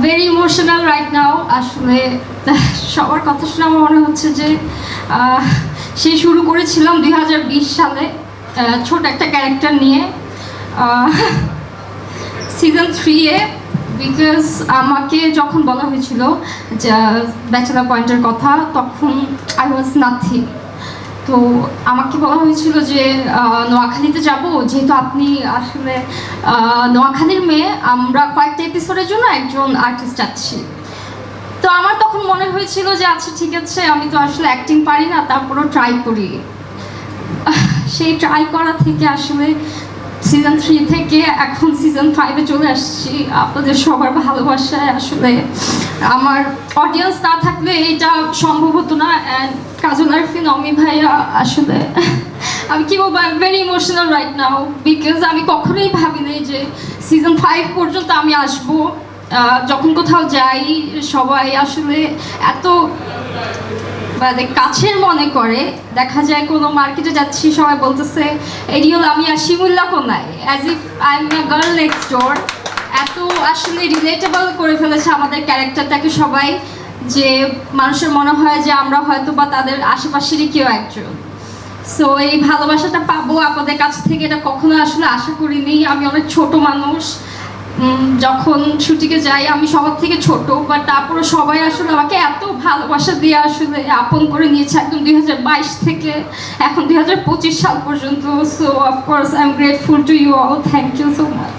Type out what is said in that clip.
Very emotional right now. আসলে সবার কথা শুনে আমার মনে হচ্ছে যে সে শুরু করেছিলাম 2020 সালে ছোট একটা ক্যারেক্টার নিয়ে সিজন 3-এ। বিকজ আমাকে যখন বলা হয়েছিল যে ব্যাচেলার পয়েন্টের কথা, তখন আই ওয়াজ নাথিং। তো আমাকে বলা হয়েছিল যে নোয়াখালীতে যাব, যেহেতু আপনি আসলে নোয়াখালীর মেয়ে, আমরা কয়েকটা এপিসোডের জন্য একজন আর্টিস্ট চাচ্ছি। তো আমার তখন মনে হয়েছিল যে আচ্ছা ঠিক আছে, আমি তো আসলে অ্যাক্টিং পারি না, তারপরেও ট্রাই করি। সেই ট্রাই করা থেকে আসলে সিজন 3 থেকে এখন সিজন 5-এ চলে আসছি আপনাদের সবার ভালোবাসায়। আসলে আমার অডিয়েন্স না থাকলে এটা সম্ভব হতো না। অ্যান্ড কাজল আরফিন, অমি ভাইয়া, আসলে আমি কি বলবো, I am very emotional right now. Because আমি কখনোই ভাবিনি যে সিজন 5 পর্যন্ত আমি আসবো। যখন কোথাও যাই সবাই আসলে এত মানে কাছের মনে করে। দেখা যায় কোনো মার্কেটে যাচ্ছি, সবাই বলতেছে এরিয়ল আমি আর শিমুল্লা কোনায়, as if I am a girl next ডোর। এত আসলে রিলেটেবল করে ফেলেছে আমাদের ক্যারেক্টারটাকে সবাই, যে মানুষের মনে হয় যে আমরা হয়তো বা তাদের আশেপাশেরই কেউ একজন। সো এই ভালোবাসাটা পাবো আপনাদের কাছ থেকে, এটা কখনো আসলে আশা করিনি। আমি অনেক ছোট মানুষ, যখন শুটিংয়ে যাই আমি সবার থেকে ছোট, বাট তারপরে সবাই আসলে আমাকে এত ভালোবাসা দিয়ে আসলে আপন করে নিয়েছে একদম 2022 থেকে এখন 2025 সাল পর্যন্ত। So of course I am grateful to you all, thank you so much.